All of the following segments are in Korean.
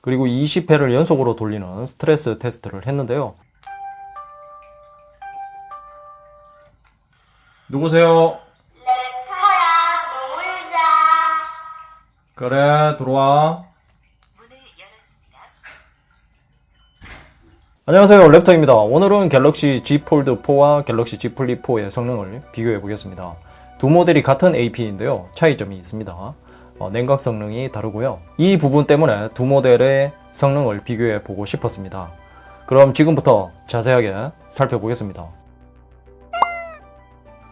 그리고 20회를 연속으로 돌리는 스트레스 테스트를 했는데요. 누구세요? 그래, 들어와. 안녕하세요, 랩터입니다. 오늘은 갤럭시 Z 폴드 4와 갤럭시 Z 플립 4의 성능을 비교해 보겠습니다. 두 모델이 같은 AP인데요, 차이점이 있습니다. 냉각 성능이 다르고요. 이 부분 때문에 두 모델의 성능을 비교해 보고 싶었습니다. 그럼 지금부터 자세하게 살펴보겠습니다.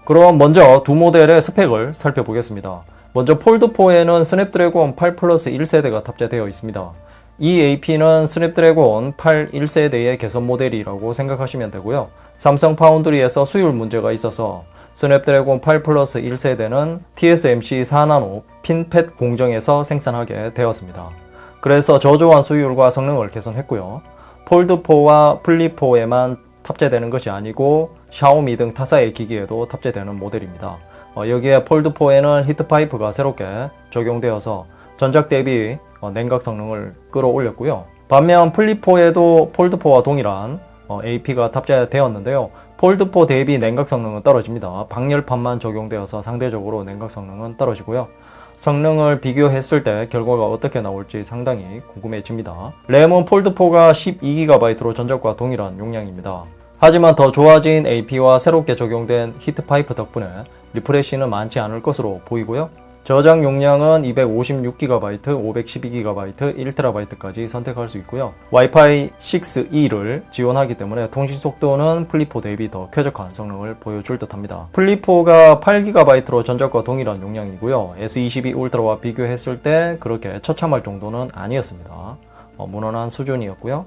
그럼 먼저 두 모델의 스펙을 살펴보겠습니다. 먼저 폴드4에는 스냅드래곤 8 플러스 1세대가 탑재되어 있습니다. 이 AP는 스냅드래곤 8 1세대의 개선 모델이라고 생각하시면 되고요. 삼성 파운드리에서 수율 문제가 있어서 스냅드래곤 8 플러스 1세대는 TSMC 4나노 핀팻 공정에서 생산하게 되었습니다. 그래서 저조한 수율과 성능을 개선했고요. 폴드4와 플립4에만 탑재되는 것이 아니고 샤오미 등 타사의 기기에도 탑재되는 모델입니다. 여기에 폴드4에는 히트파이프가 새롭게 적용되어서 전작 대비 냉각 성능을 끌어올렸고요. 반면 플립4에도 폴드4와 동일한 AP가 탑재되었는데요. 폴드4 대비 냉각 성능은 떨어집니다. 방열판만 적용되어서 상대적으로 냉각 성능은 떨어지고요. 성능을 비교했을 때 결과가 어떻게 나올지 상당히 궁금해집니다. 램은 폴드4가 12GB로 전작과 동일한 용량입니다. 하지만 더 좋아진 AP와 새롭게 적용된 히트파이프 덕분에 리프레시는 많지 않을 것으로 보이고요. 저장 용량은 256GB, 512GB, 1TB까지 선택할 수 있고요. 와이파이 6E를 지원하기 때문에 통신 속도는 플립4 대비 더 쾌적한 성능을 보여줄 듯합니다. 플립4가 8GB로 전작과 동일한 용량이고요. S22 울트라와 비교했을 때 그렇게 처참할 정도는 아니었습니다. 무난한 수준이었고요.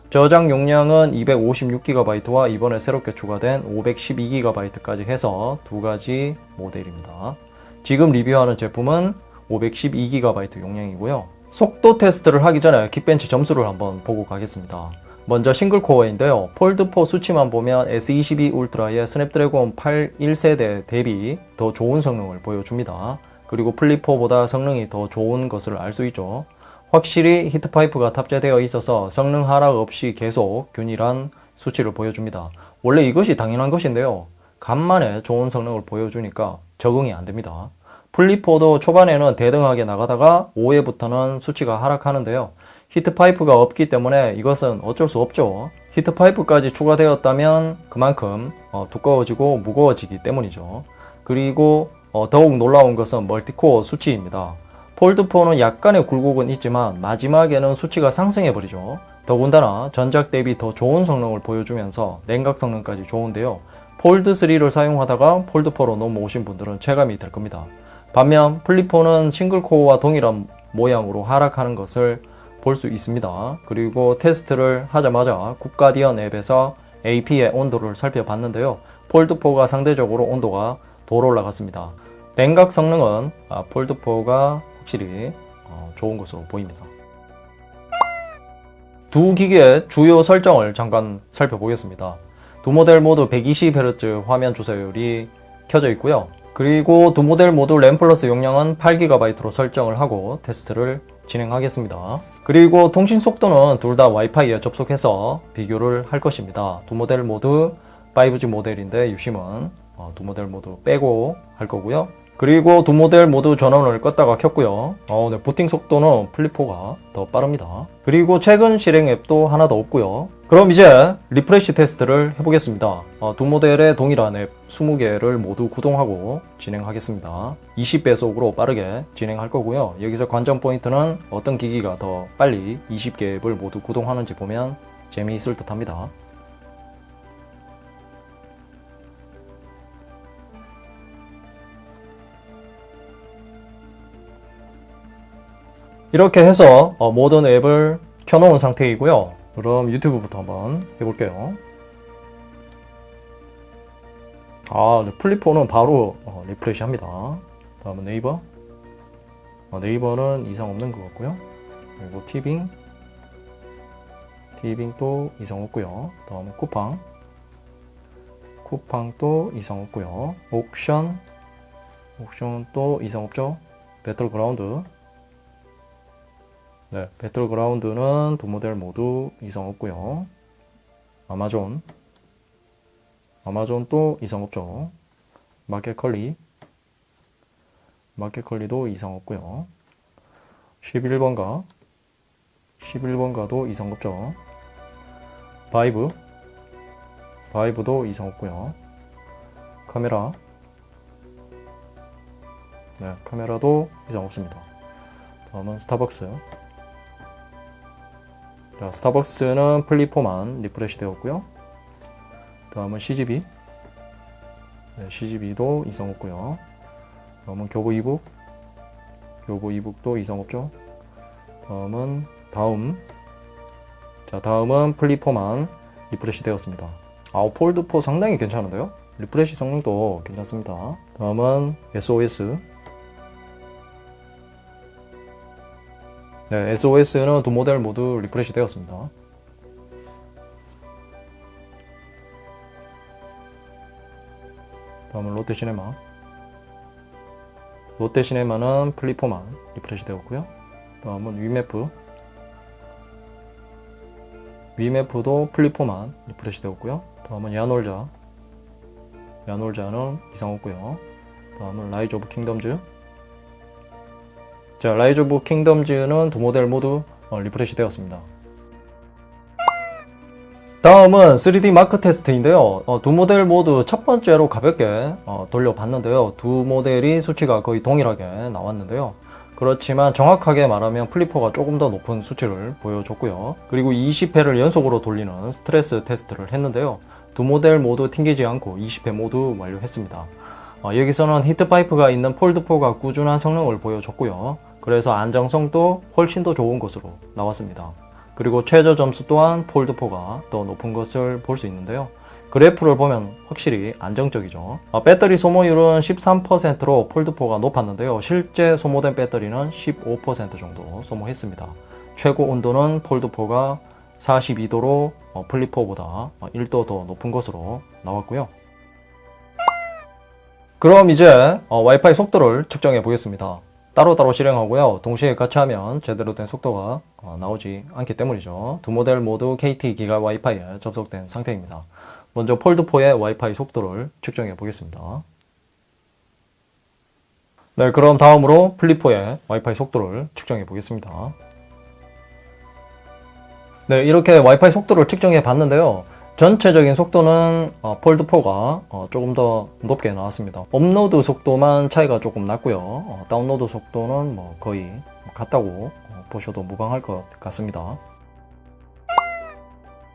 저장 용량은 256GB와 이번에 새롭게 추가된 512GB까지 해서 두 가지 모델입니다. 지금 리뷰하는 제품은 512GB 용량이고요. 속도 테스트를 하기 전에 킥벤치 점수를 한번 보고 가겠습니다. 먼저 싱글코어인데요. 폴드4 수치만 보면 S22 울트라의 스냅드래곤 8 1세대 대비 더 좋은 성능을 보여줍니다. 그리고 플립4보다 성능이 더 좋은 것을 알 수 있죠. 확실히 히트파이프가 탑재되어 있어서 성능 하락 없이 계속 균일한 수치를 보여줍니다. 원래 이것이 당연한 것인데요. 간만에 좋은 성능을 보여주니까 적응이 안됩니다. 플립4도 초반에는 대등하게 나가다가 5회부터는 수치가 하락하는데요. 히트파이프가 없기 때문에 이것은 어쩔 수 없죠. 히트파이프까지 추가되었다면 그만큼 두꺼워지고 무거워지기 때문이죠. 그리고 더욱 놀라운 것은 멀티코어 수치입니다. 폴드4는 약간의 굴곡은 있지만 마지막에는 수치가 상승해버리죠. 더군다나 전작 대비 더 좋은 성능을 보여주면서 냉각 성능까지 좋은데요. 폴드3를 사용하다가 폴드4로 넘어오신 분들은 체감이 될 겁니다. 반면 플립4는 싱글코어와 동일한 모양으로 하락하는 것을 볼 수 있습니다. 그리고 테스트를 하자마자 굿가디언 앱에서 AP의 온도를 살펴봤는데요. 폴드4가 상대적으로 온도가 덜 올라갔습니다. 냉각 성능은 폴드4가 확실히 좋은 것으로 보입니다. 두 기기의 주요 설정을 잠깐 살펴보겠습니다. 두 모델 모두 120Hz 화면 조사율이 켜져 있고요. 그리고 두 모델 모두 램 플러스 용량은 8GB로 설정을 하고 테스트를 진행하겠습니다. 그리고 통신 속도는 둘 다 와이파이에 접속해서 비교를 할 것입니다. 두 모델 모두 5G 모델인데 유심은 두 모델 모두 빼고 할 거고요. 그리고 두 모델 모두 전원을 껐다가 켰고요. 네, 부팅 속도는 플립4가 더 빠릅니다. 그리고 최근 실행 앱도 하나 더 없고요. 그럼 이제 리프레시 테스트를 해보겠습니다. 두 모델의 동일한 앱 20개를 모두 구동하고 진행하겠습니다. 20배속으로 빠르게 진행할 거고요. 여기서 관전 포인트는 어떤 기기가 더 빨리 20개 앱을 모두 구동하는지 보면 재미있을 듯 합니다. 이렇게 해서 모든 앱을 켜놓은 상태이고요. 그럼 유튜브부터 한번 해볼게요. 네, 플립4는 바로 리프레시 합니다. 다음은 네이버. 네이버는 이상 없는 것 같고요. 그리고 티빙도 이상 없고요. 다음은 쿠팡도 이상 없고요. 옥션도 이상 없죠. 배틀그라운드 네, 배틀그라운드는 두 모델 모두 이상 없고요. 아마존도 이상 없죠. 마켓컬리도 이상 없고요. 11번가도 이상 없죠. 바이브도 이상 없고요. 카메라도 이상 없습니다. 다음은 스타벅스. 자, 스타벅스는 플립4만 리프레시 되었고요. 다음은 CGV. 네, CGV도 이상 없고요. 다음은 교보 이북도 이상 없죠. 다음은 플립4만 리프레시 되었습니다. 폴드4 상당히 괜찮은데요? 리프레시 성능도 괜찮습니다. 다음은 SOS. 네, SOS는 두 모델 모두 리프레시 되었습니다. 다음은 롯데시네마는 플립4만 리프레시 되었고요. 다음은 위메프도 플립4만 리프레시 되었고요. 다음은 야놀자는 이상 없고요. 다음은 라이즈 오브 킹덤즈. 자, 라이즈 오브 킹덤즈는 두 모델 모두 리프레시 되었습니다. 다음은 3D 마크 테스트인데요. 두 모델 모두 첫 번째로 가볍게 돌려봤는데요. 두 모델이 수치가 거의 동일하게 나왔는데요. 그렇지만 정확하게 말하면 플립4가 조금 더 높은 수치를 보여줬고요. 그리고 20회를 연속으로 돌리는 스트레스 테스트를 했는데요. 두 모델 모두 튕기지 않고 20회 모두 완료했습니다. 여기서는 히트파이프가 있는 폴드4가 꾸준한 성능을 보여줬고요. 그래서 안정성도 훨씬 더 좋은 것으로 나왔습니다. 그리고 최저 점수 또한 폴드4가 더 높은 것을 볼 수 있는데요. 그래프를 보면 확실히 안정적이죠. 배터리 소모율은 13%로 폴드4가 높았는데요. 실제 소모된 배터리는 15% 정도 소모했습니다. 최고 온도는 폴드4가 42도로 플립4보다 1도 더 높은 것으로 나왔고요. 그럼 이제 와이파이 속도를 측정해 보겠습니다. 따로따로 실행하고요. 동시에 같이 하면 제대로 된 속도가 나오지 않기 때문이죠. 두 모델 모두 KT 기가 와이파이에 접속된 상태입니다. 먼저 폴드4의 와이파이 속도를 측정해 보겠습니다. 네, 그럼 다음으로 플립4의 와이파이 속도를 측정해 보겠습니다. 네, 이렇게 와이파이 속도를 측정해 봤는데요. 전체적인 속도는 폴드4가 조금 더 높게 나왔습니다. 업로드 속도만 차이가 조금 났고요. 다운로드 속도는 거의 같다고 보셔도 무방할 것 같습니다.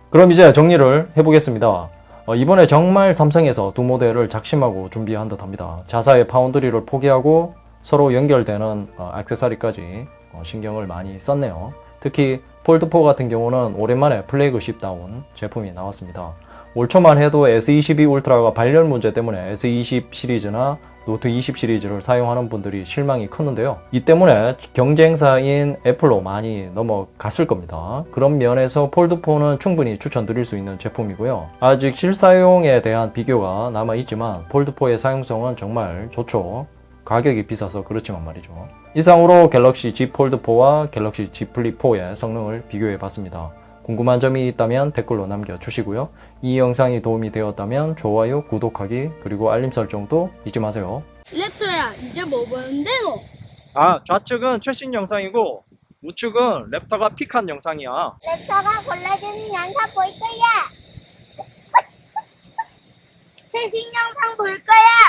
그럼 이제 정리를 해보겠습니다. 이번에 정말 삼성에서 두 모델을 작심하고 준비한 듯 합니다. 자사의 파운드리를 포기하고 서로 연결되는 액세서리까지 신경을 많이 썼네요. 특히 폴드4 같은 경우는 오랜만에 플래그십다운 제품이 나왔습니다. 올 초만 해도 S22 울트라가 발열 문제 때문에 S20 시리즈나 노트 20 시리즈를 사용하는 분들이 실망이 컸는데요. 이 때문에 경쟁사인 애플로 많이 넘어갔을 겁니다. 그런 면에서 폴드4는 충분히 추천드릴 수 있는 제품이고요. 아직 실사용에 대한 비교가 남아있지만 폴드4의 사용성은 정말 좋죠. 가격이 비싸서 그렇지만 말이죠. 이상으로 갤럭시 Z 폴드4와 갤럭시 Z 플립4의 성능을 비교해 봤습니다. 궁금한 점이 있다면 댓글로 남겨주시고요. 이 영상이 도움이 되었다면 좋아요, 구독하기, 그리고 알림 설정도 잊지 마세요. 랩터야, 이제 뭐 보는데 너? 좌측은 최신 영상이고 우측은 랩터가 픽한 영상이야. 랩터가 골라주는 영상 볼 거야. 최신 영상 볼 거야.